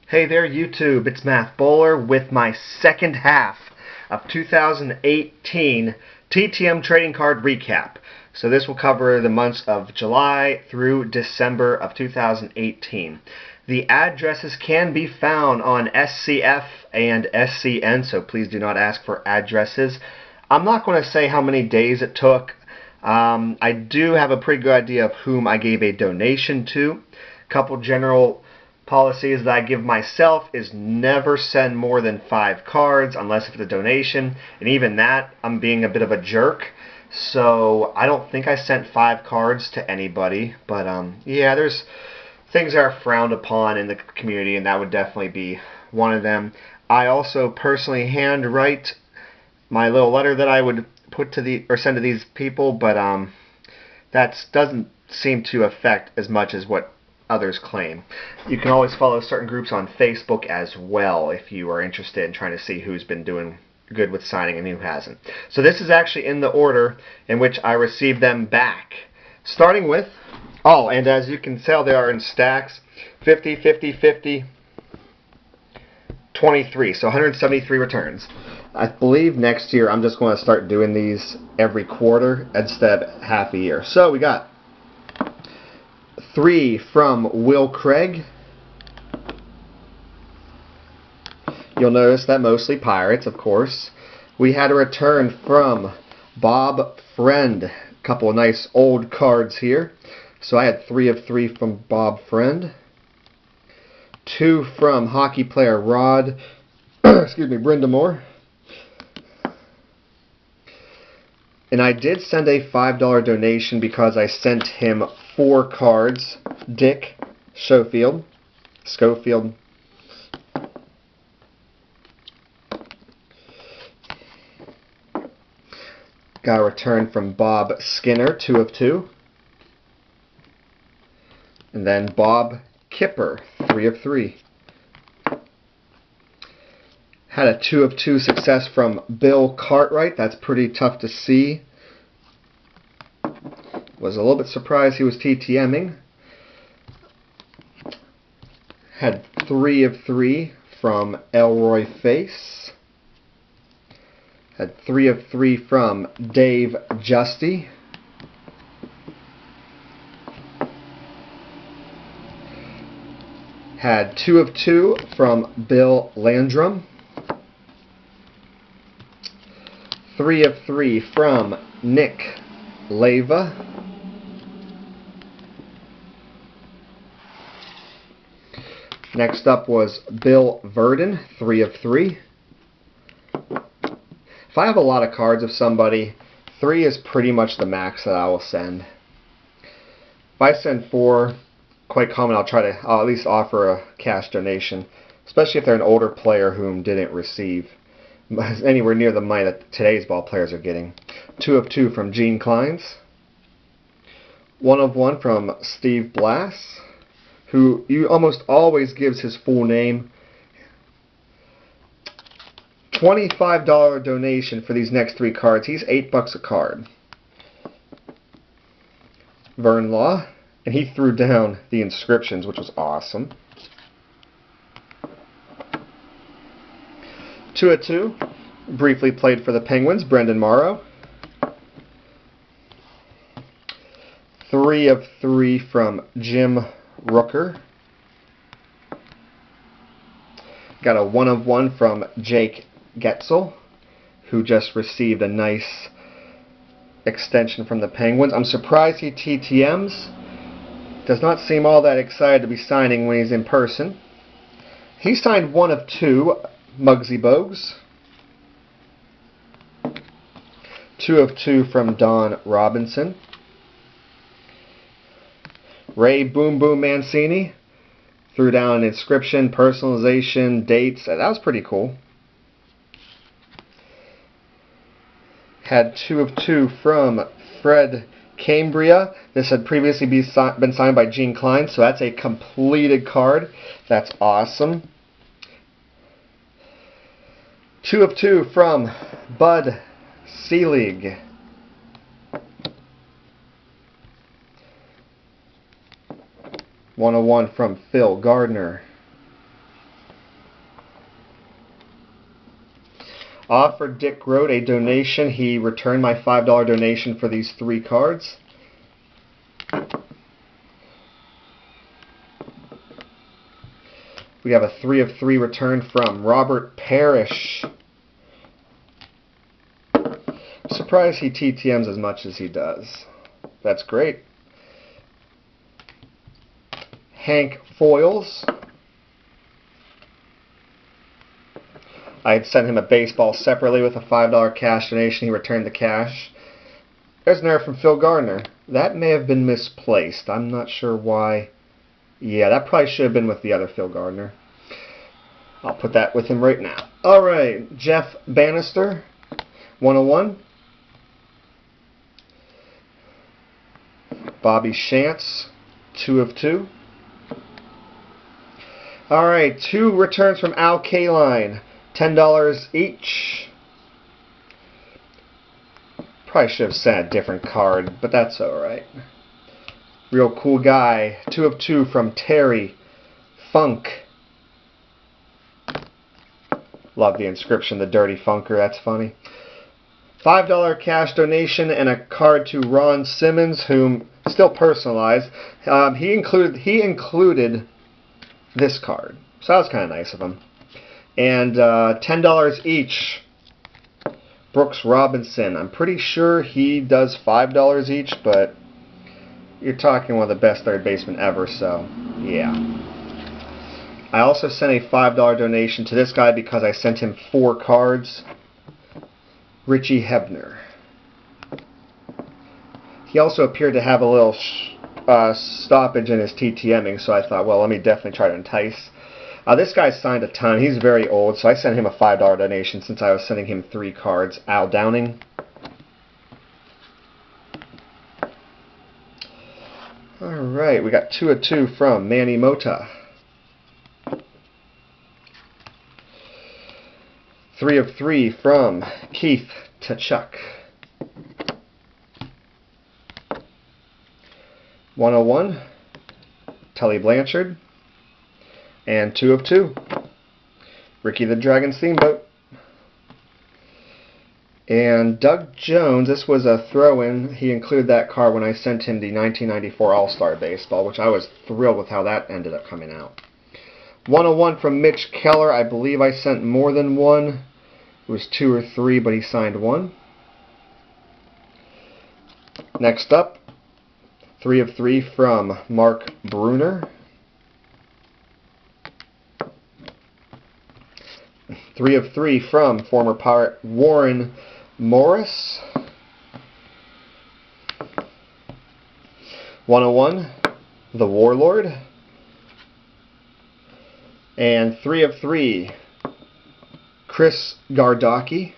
Hey there YouTube, it's Math Bowler with my second half of 2018 TTM trading card recap. So this will cover the months of July through December of 2018. The addresses can be found on SCF and SCN, so please do not ask for addresses. I'm not going to say how many days it took. I do have a pretty good idea of whom I gave a donation to. A couple general policies that I give myself is never send more than 5 cards unless it's a donation, and even that I'm being a bit of a jerk, so I don't think I sent 5 cards to anybody. But yeah, there's things that are frowned upon in the community, and that would definitely be one of them. I also personally handwrite my little letter that I would put to the or send to these people, but that doesn't seem to affect as much as what others claim. You can always follow certain groups on Facebook as well if you are interested in trying to see who's been doing good with signing and who hasn't. So this is actually in the order in which I received them back. Starting with, oh, and as you can tell, they are in stacks, 50, 50, 50, 23, so 173 returns. I believe next year I'm just going to start doing these every quarter instead of half a year. So we got 3 from Will Craig. You'll notice that mostly Pirates, of course. We had a return from Bob Friend. A couple of nice old cards here. So I had 3 of 3 from Bob Friend. 2 from hockey player Rod, excuse me, Brindamore. And I did send a $5 donation because I sent him 4 cards. Dick Schofield. Got a return from Bob Skinner, 2 of 2. And then Bob Kipper, 3 of 3. Had a 2 of 2 success from Bill Cartwright. That's pretty tough to see. Was a little bit surprised he was TTMing. Had 3 of 3 from Elroy Face. Had 3 of 3 from Dave Justy. Had 2 of 2 from Bill Landrum. 3 of 3 from Nick Leva. Next up was Bill Verdon, 3 of 3. If I have a lot of cards of somebody, 3 is pretty much the max that I will send. If I send 4, quite common, I'll at least offer a cash donation, especially if they're an older player whom didn't receive anywhere near the money that today's ball players are getting. 2 of 2 from Gene Kleins. 1 of 1 from Steve Blass, who almost always gives his full name. $25 donation for these next 3 cards. He's $8 a card. Vern Law, and he threw down the inscriptions, which was awesome. 2 of 2, briefly played for the Penguins, Brendan Morrow. 3 of 3 from Jim Rooker. Got a 1 of 1 from Jake Getzel, who just received a nice extension from the Penguins. I'm surprised he TTMs. Does not seem all that excited to be signing when he's in person. He signed 1 of 2, Muggsy Bogues. 2 of 2 from Don Robinson. Ray Boom Boom Mancini threw down an inscription, personalization, dates. That was pretty cool. Had 2 of 2 from Fred Cambria. This had previously been signed by Gene Klein, so that's a completed card. That's awesome. 2 of 2 from Bud Selig. 1 of 1 from Phil Gardner. Offered Dick wrote a donation. He returned my $5 donation for these 3 cards. We have a 3 of 3 return from Robert Parrish. I'm surprised he TTMs as much as he does. That's great. Hank Foils. I had sent him a baseball separately with a $5 cash donation. He returned the cash. There's an error from Phil Gardner. That may have been misplaced. I'm not sure why. Yeah, that probably should have been with the other Phil Gardner. I'll put that with him right now. Alright, Jeff Bannister, 101. Bobby Shantz, 2 of 2. Alright, 2 returns from Al Kaline, $10 each. Probably should have sent a different card, but that's alright. Real cool guy, 2 of 2 from Terry Funk. Love the inscription, the Dirty Funker, that's funny. $5 cash donation and a card to Ron Simmons, whom still personalized. He included this card, so that was kind of nice of him. And $10 each. Brooks Robinson. I'm pretty sure he does $5 each, but you're talking one of the best third basemen ever, so yeah. I also sent a $5 donation to this guy because I sent him 4 cards. Richie Hebner. He also appeared to have a little stoppage in his TTMing, so I thought, well, let me definitely try to entice. This guy signed a ton. He's very old, so I sent him a $5 donation since I was sending him 3 cards. Al Downing. Alright, we got 2 of 2 from Manny Mota. 3 of 3 from Keith Tkachuk. 101, Tully Blanchard. And 2 of 2, Ricky the Dragon Steamboat. And Doug Jones, this was a throw-in. He included that card when I sent him the 1994 All-Star Baseball, which I was thrilled with how that ended up coming out. 101 from Mitch Keller. I believe I sent more than 1. It was 2 or 3, but he signed 1. Next up, 3 of 3 from Mark Bruner. 3 of 3 from former Pirate Warren Morris. 101, The Warlord. And 3 of 3, Chris Gardocki.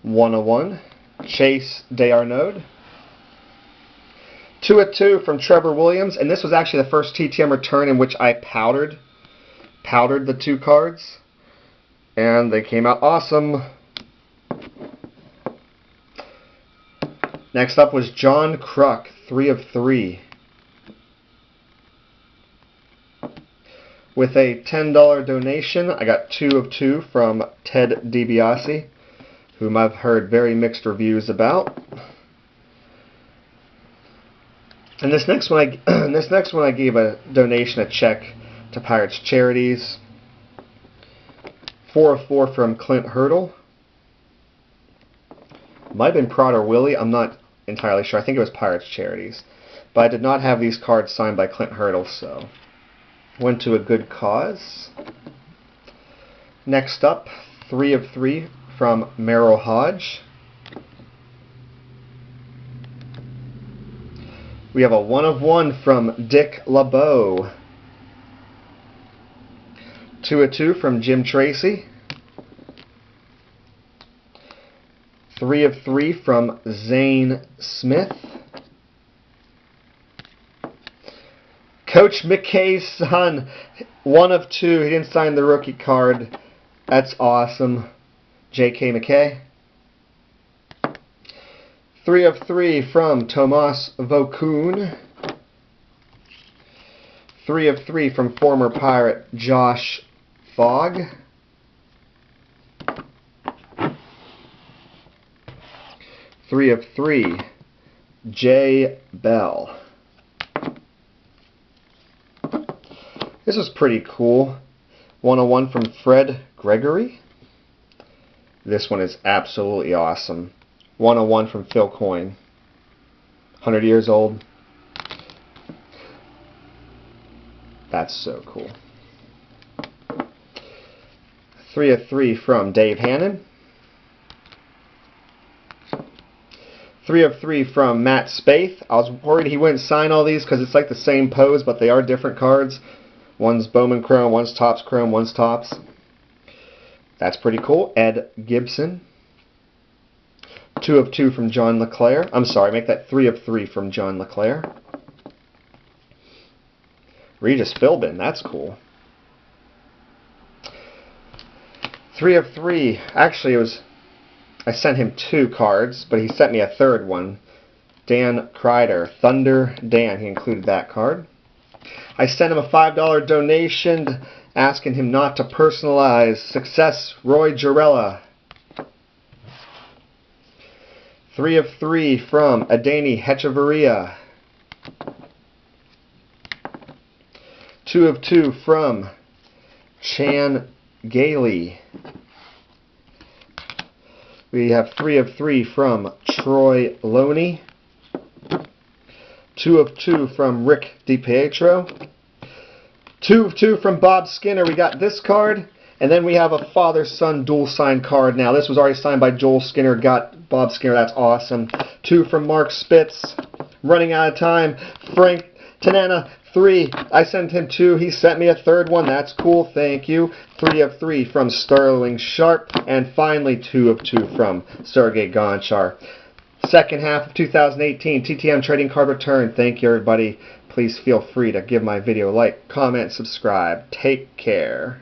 101, Chase Desarnaud. 2 of 2 from Trevor Williams, and this was actually the first TTM return in which I powdered the 2 cards, and they came out awesome. Next up was John Kruk, 3 of 3. With a $10 donation, I got 2 of 2 from Ted DiBiase, whom I've heard very mixed reviews about. And this next one, I gave a donation, a check to Pirates Charities. 4 of 4 from Clint Hurdle. Might have been Prod or Willie. I'm not entirely sure. I think it was Pirates Charities. But I did not have these cards signed by Clint Hurdle, so went to a good cause. Next up, 3 of 3 from Merrill Hodge. We have a 1 of 1 from Dick LeBeau. 2 of 2 from Jim Tracy. 3 of 3 from Zane Smith. Coach McKay's son, 1 of 2. He didn't sign the rookie card. That's awesome. J.K. McKay. 3 of 3 from Tomas Vokoun. 3 of 3 from former Pirate Josh Fogg. 3 of 3, J. Bell. This is pretty cool. 101 from Fred Gregory. This one is absolutely awesome. 101 from Phil Coyne. 100 years old. That's so cool. 3 of 3 from Dave Hannon. 3 of 3 from Matt Spaeth. I was worried he wouldn't sign all these because it's like the same pose, but they are different cards. One's Bowman Chrome, one's Topps Chrome, one's Topps. That's pretty cool. Ed Gibson. 2 of 2 from John LeClair. I'm sorry, make that 3 of 3 from John LeClair. Regis Philbin, that's cool. 3 of 3. Actually, I sent him 2 cards, but he sent me a third one. Dan Kreider, Thunder Dan. He included that card. I sent him a $5 donation asking him not to personalize. Success, Roy Jarella. 3 of 3 from Adani Hechavarria. 2 of 2 from Chan Gailey. We have 3 of 3 from Troy Loney. 2 of 2 from Rick DiPietro. 2 of 2 from Bob Skinner. We got this card. And then we have a father-son dual-sign card now. This was already signed by Joel Skinner. Got Bob Skinner. That's awesome. 2 from Mark Spitz. Running out of time. Frank Tanana, 3. I sent him 2. He sent me a third one. That's cool. Thank you. 3 of 3 from Sterling Sharp. And finally, 2 of 2 from Sergei Gonchar. Second half of 2018 TTM Trading Card Return. Thank you, everybody. Please feel free to give my video a like, comment, subscribe. Take care.